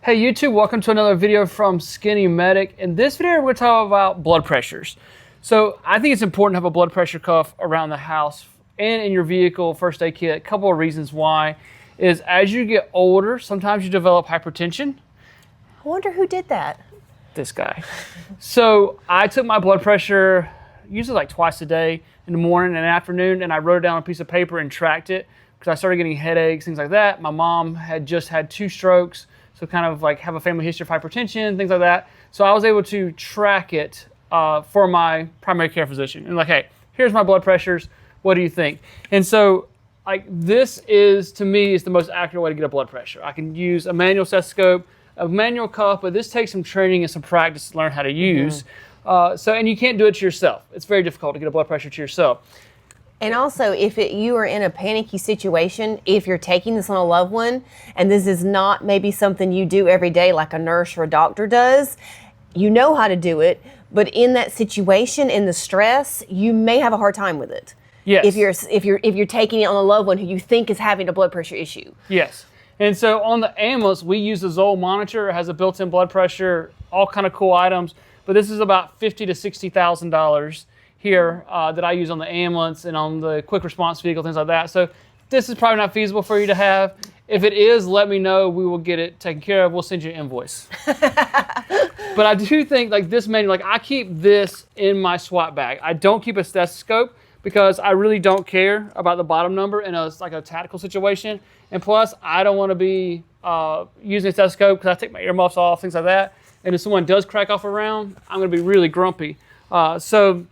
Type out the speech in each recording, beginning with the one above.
Hey YouTube, welcome to another video from Skinny Medic. In this video, we're going to talk about blood pressures. So I think it's important to have a blood pressure cuff around the house and in your vehicle first aid kit. A couple of reasons why is as you get older, sometimes you develop hypertension. I wonder who did that. This guy. So I took my blood pressure usually like twice a day in the morning and afternoon, and I wrote it down on a piece of paper and tracked it because I started getting headaches, things like that. My mom had just had 2 strokes. So kind of like have a family history of hypertension, things like that. So I was able to track it for my primary care physician. And like, hey, here's my blood pressures. What do you think? And so like this is, to me, is the most accurate way to get a blood pressure. I can use a manual stethoscope, a manual cuff, but this takes some training and some practice to learn how to use. And you can't do it to yourself. It's very difficult to get a blood pressure to yourself. And also, if you are in a panicky situation, if you're taking this on a loved one, and this is not maybe something you do every day like a nurse or a doctor does, you know how to do it, but in that situation, in the stress, you may have a hard time with it. Yes. If you're taking it on a loved one who you think is having a blood pressure issue. Yes. And so on the ambulance, we use the Zoll monitor. It has a built-in blood pressure, all kind of cool items, but this is about $50,000 to $60,000. Here that I use on the ambulance and on the quick response vehicle, things like that. So this is probably not feasible for you to have. If it is, let me know. We will get it taken care of. We'll send you an invoice. But I do think like this manual, like I keep this in my SWAT bag. I don't keep a stethoscope because I really don't care about the bottom number in like a tactical situation. And plus, I don't want to be using a stethoscope because I take my earmuffs off, things like that. And if someone does crack off a round, I'm going to be really grumpy. So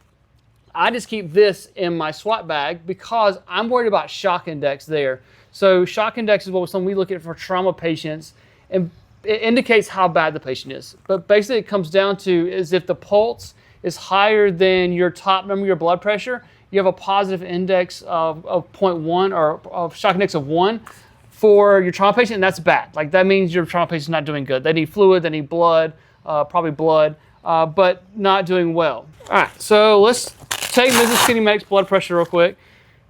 I just keep this in my SWAT bag because I'm worried about shock index there. So shock index is what something we look at for trauma patients, and it indicates how bad the patient is. But basically it comes down to is if the pulse is higher than your top number, your blood pressure, you have a positive index of 0.1 or of shock index of 1 for your trauma patient, and that's bad. Like that means your trauma patient's not doing good. They need fluid, they need blood, probably blood, but not doing well. All right, so let's take Mrs. Skinny Medic's blood pressure real quick,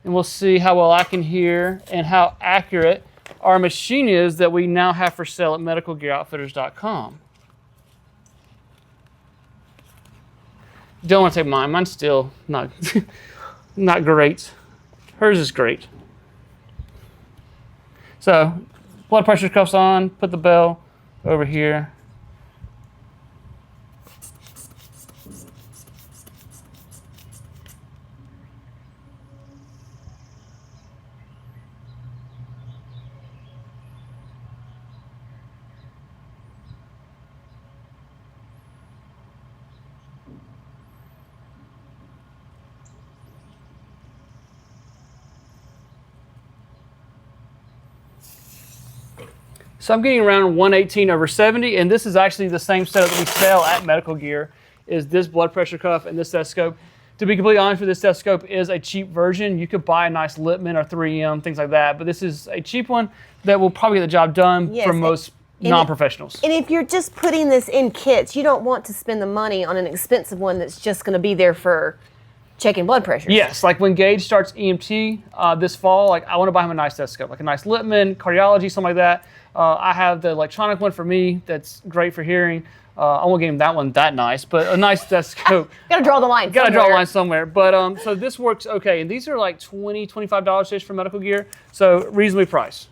and we'll see how well I can hear and how accurate our machine is that we now have for sale at medicalgearoutfitters.com. Don't want to take mine. Mine's still not, not great. Hers is great. So, blood pressure cuffs on, put the bell over here. So I'm getting around 118/70, and this is actually the same setup that we sell at Medical Gear, is this blood pressure cuff and this stethoscope. To be completely honest with you, this stethoscope is a cheap version. You could buy a nice Littman or 3M, things like that, but this is a cheap one that will probably get the job done for most non-professionals. And if you're just putting this in kits, you don't want to spend the money on an expensive one that's just going to be there for checking blood pressure. Yes, like when Gage starts EMT this fall, like I want to buy him a nice stethoscope, like a nice Littman, cardiology, something like that. I have the electronic one for me that's great for hearing. I won't get him that one that nice, but a nice stethoscope. Gotta draw the line somewhere. Gotta draw a line somewhere. But so this works okay. And these are like $20, $25-ish for Medical Gear, so reasonably priced.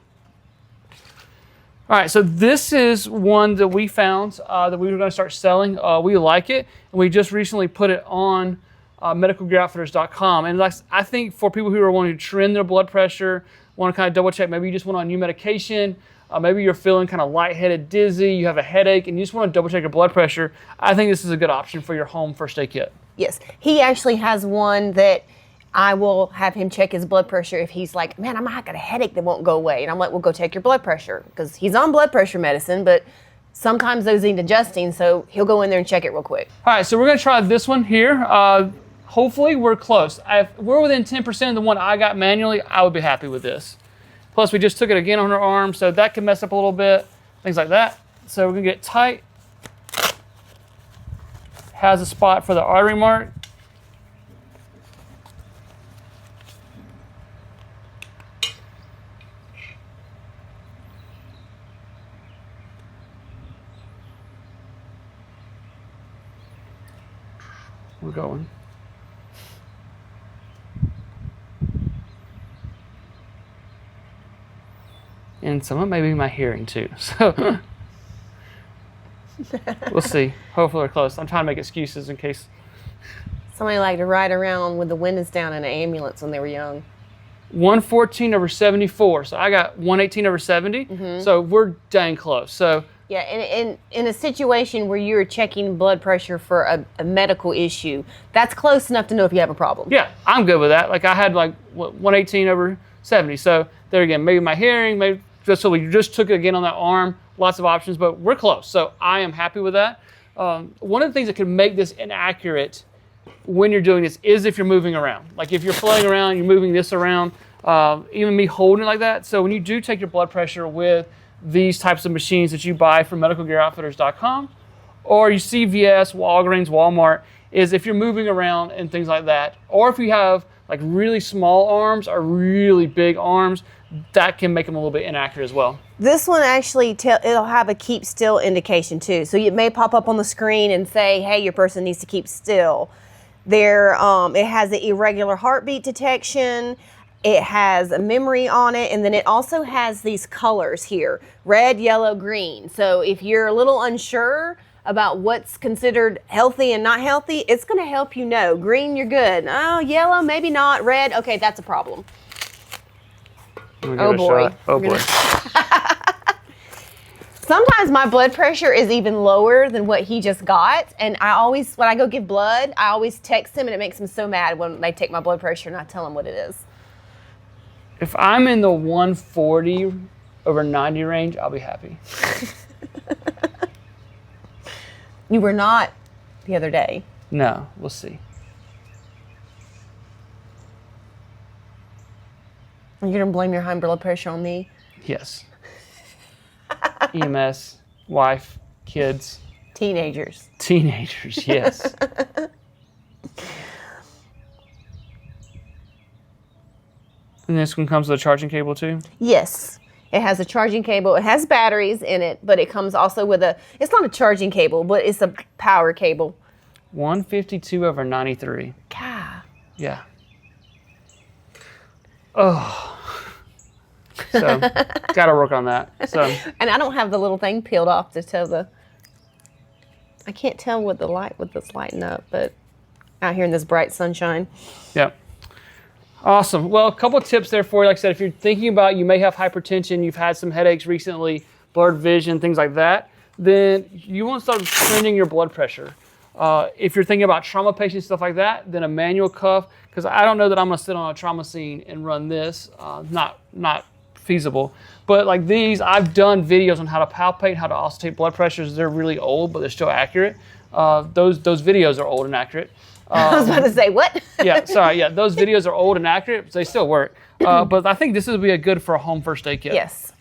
All right, so this is one that we found that we were gonna start selling. We like it, and we just recently put it on medicalgearoutfitters.com. And like, I think for people who are wanting to trend their blood pressure, want to kind of double check, maybe you just want on new medication, maybe you're feeling kind of lightheaded, dizzy, you have a headache, and you just want to double check your blood pressure, I think this is a good option for your home first aid kit. Yes, he actually has one that I will have him check his blood pressure if he's like, man, I got a headache that won't go away. And I'm like, well, go check your blood pressure, because he's on blood pressure medicine, but sometimes those need adjusting, so he'll go in there and check it real quick. All right, so we're going to try this one here. Hopefully we're close. If we're within 10% of the one I got manually, I would be happy with this. Plus, we just took it again on her arm, so that can mess up a little bit, things like that. So we're going to get it tight. Has a spot for the artery mark. We're going. And some of it may be my hearing too. So we'll see. Hopefully we're close. I'm trying to make excuses in case. Somebody liked to ride around with the windows down in an ambulance when they were young. 114/74. So I got 118/70. So we're dang close. So yeah, and in a situation where you're checking blood pressure for a medical issue, that's close enough to know if you have a problem. yeah, I'm good with that. Like I had like 118/70. So there again, maybe my hearing, maybe just so we just took it again on that arm. Lots of options, but we're close. So I am happy with that. One of the things that can make this inaccurate when you're doing this is if you're moving around. Like if you're floating around, you're moving this around, even me holding it like that. So when you do take your blood pressure with these types of machines that you buy from medicalgearoutfitters.com or you CVS, Walgreens, Walmart, is if you're moving around and things like that, or if you have like really small arms or really big arms, that can make them a little bit inaccurate as well. This one actually, it'll have a keep still indication too. So it may pop up on the screen and say, hey, your person needs to keep still. It has the irregular heartbeat detection. It has a memory on it, and then it also has these colors here, red, yellow, green. So if you're a little unsure about what's considered healthy and not healthy, it's going to help you know. Green, you're good. Oh, yellow, maybe not. Red, okay, that's a problem. Oh boy. Oh boy. Sometimes my blood pressure is even lower than what he just got. And when I go give blood, I always text him, and it makes him so mad when they take my blood pressure and I tell him what it is. If I'm in the 140/90 range, I'll be happy. You were not the other day. No, we'll see. You're going to blame your high blood pressure on me? Yes. EMS, wife, kids. Teenagers. Teenagers, yes. And this one comes with a charging cable too? Yes. It has a charging cable. It has batteries in it, but it comes also with it's not a charging cable, but it's a power cable. 152/93. God. Yeah. Oh. So, gotta work on that. So. And I don't have the little thing peeled off to tell I can't tell with this lighting up, but out here in this bright sunshine. Yep. Awesome. Well, a couple of tips there for you. Like I said, if you're thinking about you may have hypertension, you've had some headaches recently, blurred vision, things like that, then you want to start trending your blood pressure. If you're thinking about trauma patients, stuff like that, then a manual cuff, because I don't know that I'm going to sit on a trauma scene and run this. Not feasible. But like these, I've done videos on how to palpate, how to auscultate blood pressures. They're really old, but they're still accurate. Those videos are old and accurate. I was about to say, what? Yeah, sorry. Yeah, those videos are old and accurate, but they still work. But I think this would be a good for a home first aid kit. Yes.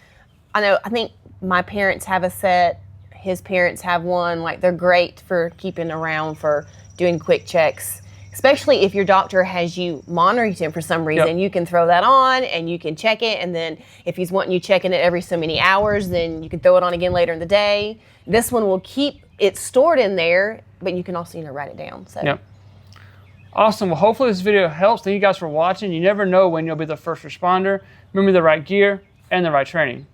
I know. I think my parents have a set. His parents have one. Like, they're great for keeping around for doing quick checks, especially if your doctor has you monitoring him for some reason. Yep. You can throw that on and you can check it. And then if he's wanting you checking it every so many hours, then you can throw it on again later in the day. This one will keep it stored in there, but you can also, write it down. So. Yep. Awesome. Well, hopefully this video helps. Thank you guys for watching. You never know when you'll be the first responder. Remember the right gear and the right training.